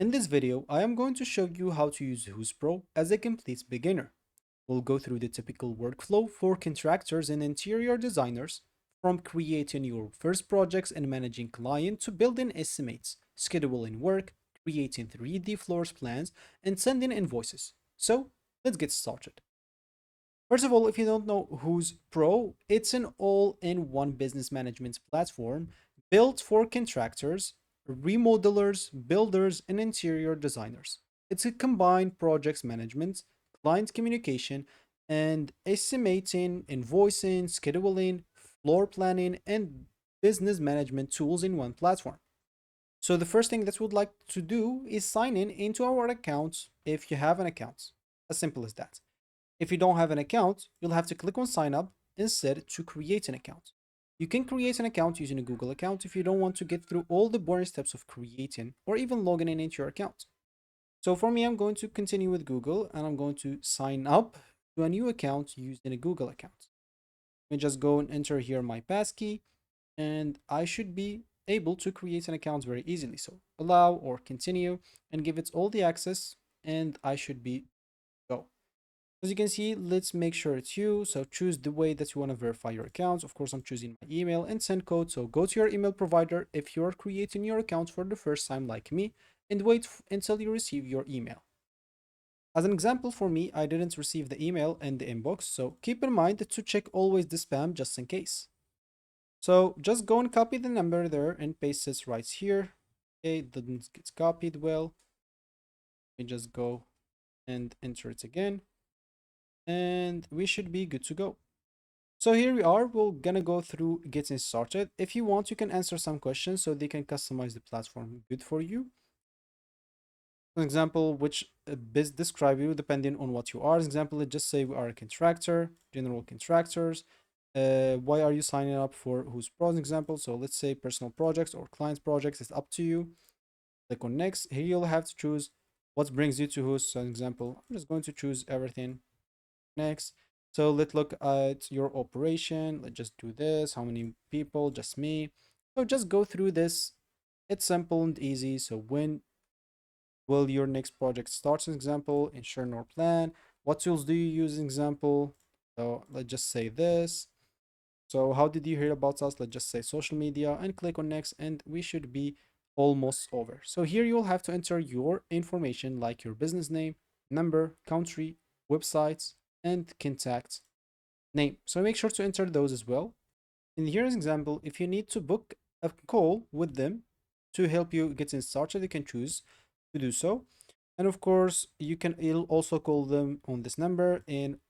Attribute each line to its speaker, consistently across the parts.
Speaker 1: In this video, I am going to show you how to use Houzz Pro as a complete beginner. We'll go through the typical workflow for contractors and interior designers, from creating your first projects and managing clients to building estimates, scheduling work, creating 3D floors plans, and sending invoices. So, let's get started. First of all, if you don't know Houzz Pro, it's an all-in-one business management platform built for contractors, remodelers, builders, and interior designers. It's a combined projects management, client communication, and estimating, invoicing, scheduling, floor planning, and business management tools in one platform. So the first thing that we'd like to do is sign in into our account if you have an account. As simple as that. If you don't have an account, you'll have to click on sign up instead to create an account. You can create an account using a Google account if you don't want to get through all the boring steps of creating or even logging in into your account. So for me, I'm going to continue with Google and I'm going to sign up to a new account using a Google account. Let me just go and enter here my passkey and I should be able to create an account very easily. So allow or continue and give it all the access and I should be go. As you can see, let's make sure it's you. So choose the way that you want to verify your accounts. Of course, I'm choosing my email and send code. So go to your email provider if you're creating your account for the first time like me and wait until you receive your email. As an example for me, I didn't receive the email in the inbox. So keep in mind to check always the spam just in case. So just go and copy the number there and paste it right here. Okay, it didn't get copied well. We just go and enter it again. And we should be good to go. So here we are, we're gonna go through getting started. If you want, you can answer some questions so they can customize the platform good for you. For example, which biz describe you depending on what you are. For example, let's just say we are a contractor, general contractors. Why are you signing up for Houzz Pro, example? So let's say personal projects or client projects, it's up to you. Click on next. Here you'll have to choose what brings you to Houzz. So example, I'm just going to choose everything. Next. So let's look at your operation. Let's just do this. How many people? Just me. So just go through this. It's simple and easy. So when will your next project start? An example, ensure or plan. What tools do you use? Example. So let's just say this. So how did you hear about us? Let's just say social media and click on next and we should be almost over. So here you'll have to enter your information like your business name, number, country, websites, and contact name. So make sure to enter those as well. And here's an example. If you need to book a call with them to help you get started, you can choose to do so. And of course, you'll also call them on this number in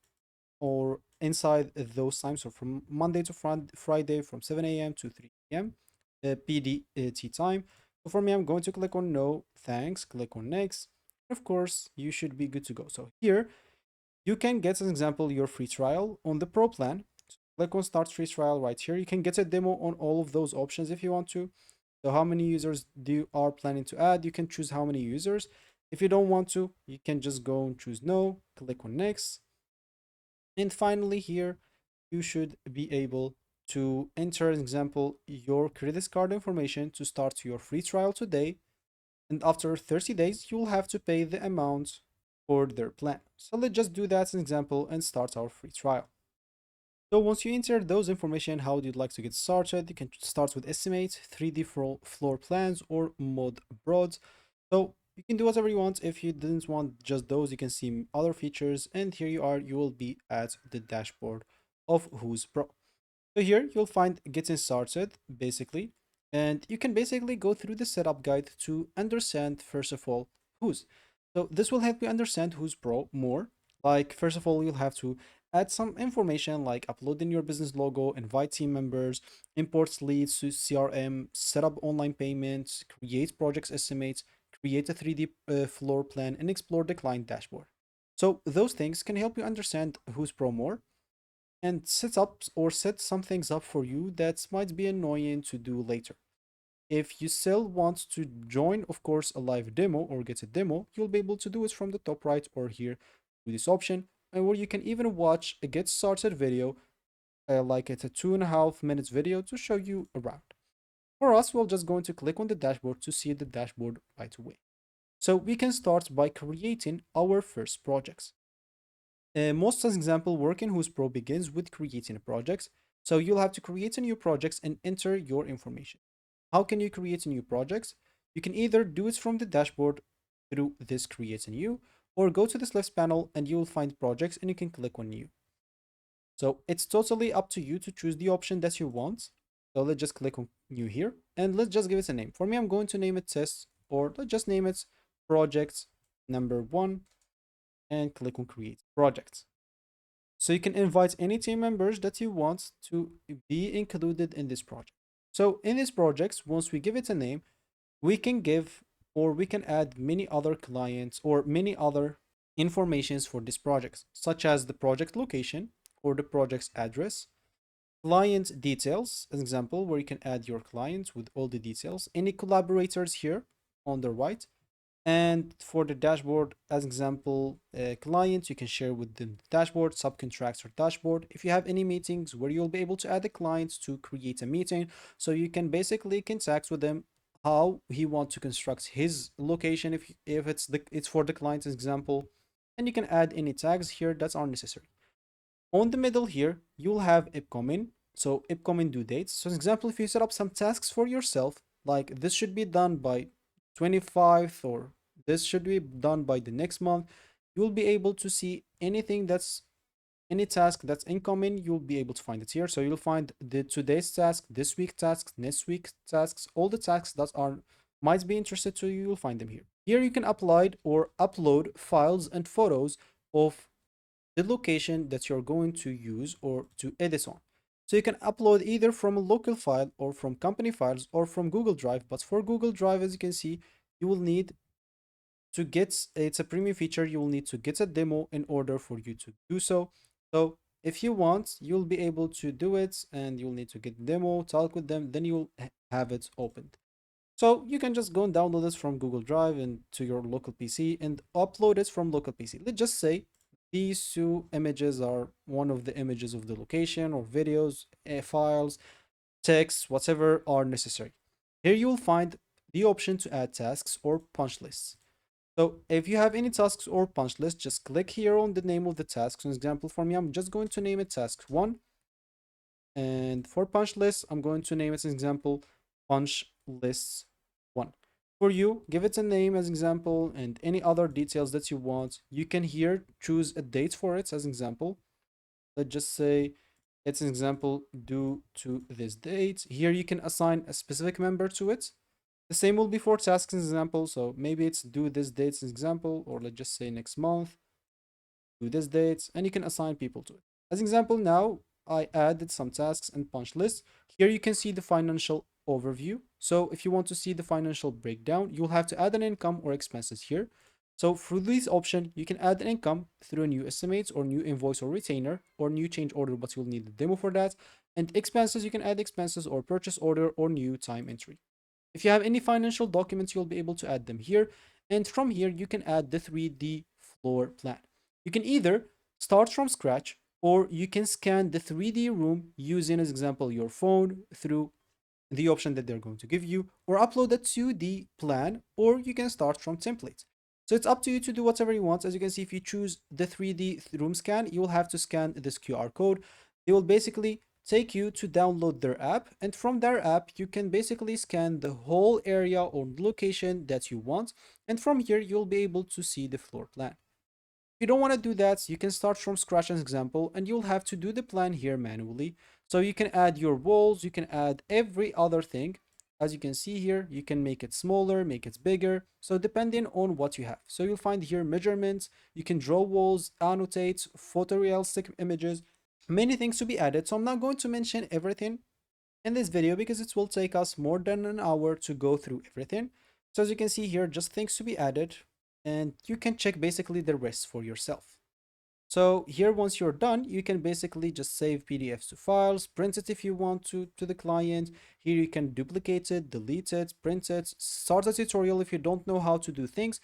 Speaker 1: or inside those times. So from Monday to Friday from 7 a.m. to 3 p.m. PDT time. So for me, I'm going to click on no, thanks, click on next. Of course, you should be good to go. So here you can get, as an example, your free trial on the Pro plan. So click on Start Free Trial right here. You can get a demo on all of those options if you want to. So how many users do you are planning to add? You can choose how many users. If you don't want to, you can just go and choose no, click on next. And finally here, you should be able to enter, as an example, your credit card information to start your free trial today. And after 30 days, you'll have to pay the amount for their plan. So let's just do that as an example and start our free trial. So once you enter those information, how you'd like to get started, you can start with estimate, 3D floor plans, or mod broads. So you can do whatever you want. If you didn't want just those, you can see other features. And here you are, you will be at the dashboard of Houzz Pro. So here you'll find getting started, basically. And you can basically go through the setup guide to understand, first of all, Houzz. So this will help you understand Houzz Pro more. Like, first of all, you'll have to add some information like uploading your business logo, invite team members, import leads to CRM, set up online payments, create projects estimates, create a 3D floor plan, and explore the client dashboard. So those things can help you understand Houzz Pro more and set some things up for you that might be annoying to do later. If you still want to join, of course, a live demo or get a demo, you'll be able to do it from the top right or here with this option, and where you can even watch a get started video, like it's a 2.5 minutes video to show you around. For us, we're just going to click on the dashboard to see the dashboard right away. So we can start by creating our first projects. Most as example work in Houzz Pro begins with creating a project. So you'll have to create a new project and enter your information. How can you create a new project? You can either do it from the dashboard through this create a new, or go to this left panel and you will find projects and you can click on new. So it's totally up to you to choose the option that you want. So let's just click on new here and let's just give it a name. For me, I'm going to name it test, or let's just name it project number 1 and click on create project. So you can invite any team members that you want to be included in this project. So in this project, once we give it a name, we can give or we can add many other clients or many other informations for this project, such as the project location or the project's address, client details, as example, where you can add your clients with all the details, any collaborators here on the right, and for the dashboard, as example, clients, you can share with them the dashboard, subcontractor dashboard. If you have any meetings where you'll be able to add the clients to create a meeting, so you can basically contact with them how he wants to construct his location if it's for the client's example, and you can add any tags here that are necessary. On the middle here, you'll have upcoming. So upcoming due dates. So example, if you set up some tasks for yourself, like this should be done by 25th or this should be done by the next month, you'll be able to see anything that's any task that's incoming, you'll be able to find it here. So you'll find the today's task, this week tasks, next week tasks, all the tasks that are might be interested to you, you'll find them here. Here you can upload files and photos of the location that you're going to use or to edit on. So you can upload either from a local file or from company files or from Google Drive. But for Google Drive, as you can see, you will need to get, it's a premium feature, you will need to get a demo in order for you to do so. So if you want, you'll be able to do it and you'll need to get demo, talk with them, then you'll have it opened. So you can just go and download this from Google Drive and to your local PC and upload it from local PC. Let's just say these two images are one of the images of the location or videos, files, text, whatever are necessary. Here you will find the option to add tasks or punch lists. So if you have any tasks or punch lists, just click here on the name of the task. For example, for me, I'm just going to name it task 1. And for punch list, I'm going to name it as an example, punch lists 1. For you, give it a name as example and any other details that you want. You can here choose a date for it as example. Let's just say it's an example due to this date. Here you can assign a specific member to it. The same will be for tasks as example. So maybe it's due this date as example, or let's just say next month, due this date, and you can assign people to it. As example, now I added some tasks and punch lists. Here you can see the financial overview. So if you want to see the financial breakdown, you'll have to add an income or expenses here. So through this option, you can add an income through a new estimate or new invoice or retainer or new change order, but you'll need the demo for that. And expenses, you can add expenses or purchase order or new time entry. If you have any financial documents, you'll be able to add them here. And from here, you can add the 3D floor plan. You can either start from scratch or you can scan the 3D room using, as example, your phone through the option that they're going to give you, or upload a 2D plan, or you can start from templates. So it's up to you to do whatever you want. As you can see, if you choose the 3D room scan, you will have to scan this QR code. They will basically take you to download their app, and from their app you can basically scan the whole area or location that you want, and from here you'll be able to see the floor plan. If you don't want to do that, you can start from scratch as example, and you'll have to do the plan here manually. So you can add your walls, you can add every other thing. As you can see here, you can make it smaller, make it bigger. So depending on what you have. So you'll find here measurements, you can draw walls, annotate, photorealistic images, many things to be added. So I'm not going to mention everything in this video because it will take us more than an hour to go through everything. So as you can see here, just things to be added, and you can check basically the rest for yourself. So here, once you're done, you can basically just save PDFs to files, print it if you want to the client. Here you can duplicate it, delete it, print it, start a tutorial if you don't know how to do things,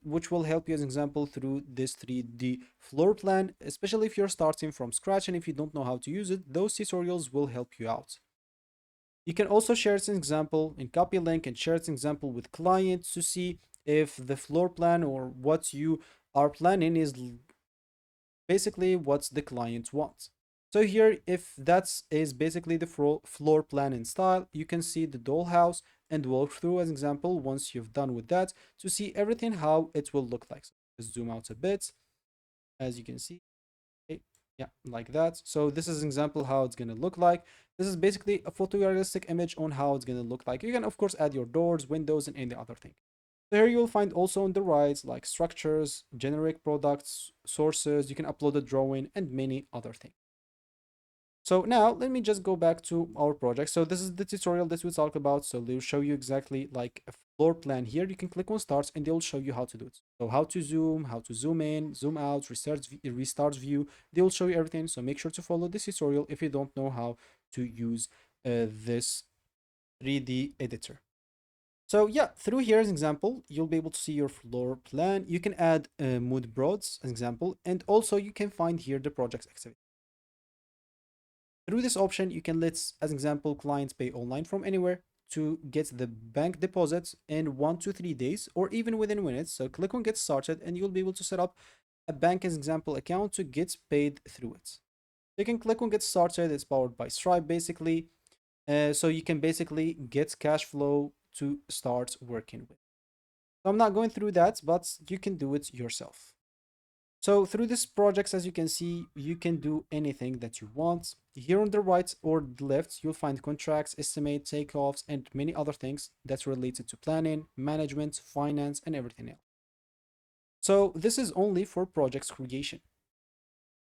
Speaker 1: which will help you as an example through this 3D floor plan, especially if you're starting from scratch and if you don't know how to use it, those tutorials will help you out. You can also share it as an example and copy a link and share it as an example with clients to see if the floor plan or what you are planning is basically what the client wants. So here, if that is basically the floor plan in style, you can see the dollhouse and walk through as example once you've done with that to see everything how it will look like. So just zoom out a bit, as you can see. Okay, yeah, like that. So this is an example how it's gonna look like. This is basically a photorealistic image on how it's gonna look like. You can of course add your doors, windows, and any other thing. There you'll find also on the right like structures, generic products, sources, you can upload a drawing, and many other things. So now let me just go back to our project. So this is the tutorial that we talked about. So they'll show you exactly like a floor plan here. You can click on starts and they'll show you how to do it. So how to zoom in, zoom out, restart view. They'll show you everything. So make sure to follow this tutorial if you don't know how to use this 3D editor. So yeah, through here as an example, you'll be able to see your floor plan. You can add mood boards as an example, and also you can find here the project's activity. Through this option, you can let, as an example, clients pay online from anywhere to get the bank deposits in 1 to 3 days or even within minutes. So click on get started and you'll be able to set up a bank as example account to get paid through it. You can click on get started. It's powered by Stripe basically. So you can basically get cash flow to start working with. So I'm not going through that, but you can do it yourself. So through this projects, as you can see, you can do anything that you want. Here on the right or the left, you'll find contracts, estimate, takeoffs, and many other things that's related to planning, management, finance, and everything else. So this is only for projects creation.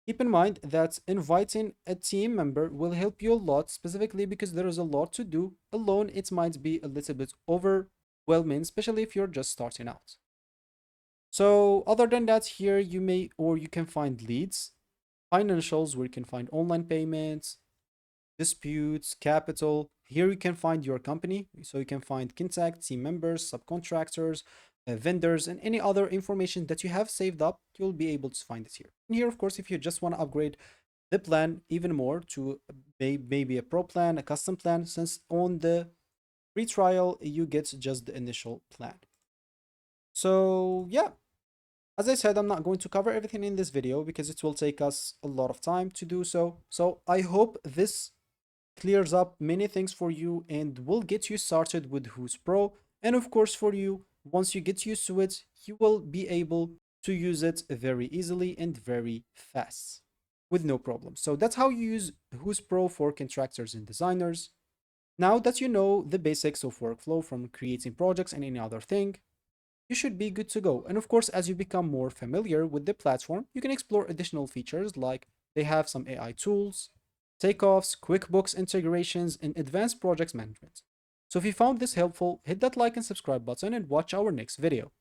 Speaker 1: Keep in mind that inviting a team member will help you a lot, specifically because there is a lot to do. Alone, it might be a little bit overwhelming, especially if you're just starting out. So other than that, here you may or you can find leads, financials where you can find online payments, disputes, capital. Here you can find your company. So you can find contact, team members, subcontractors, vendors, and any other information that you have saved up, you'll be able to find it here. And here, of course, if you just want to upgrade the plan even more to maybe a pro plan, a custom plan, since on the free trial, you get just the initial plan. So yeah, as I said, I'm not going to cover everything in this video because it will take us a lot of time to do so. So I hope this clears up many things for you and will get you started with Houzz Pro. And of course for you, once you get used to it, you will be able to use it very easily and very fast with no problem. So that's how you use Houzz Pro for contractors and designers. Now that you know the basics of workflow from creating projects and any other thing, you should be good to go. And of course, as you become more familiar with the platform, you can explore additional features like they have some AI tools, takeoffs, QuickBooks integrations, and advanced project management. So if you found this helpful, hit that like and subscribe button and watch our next video.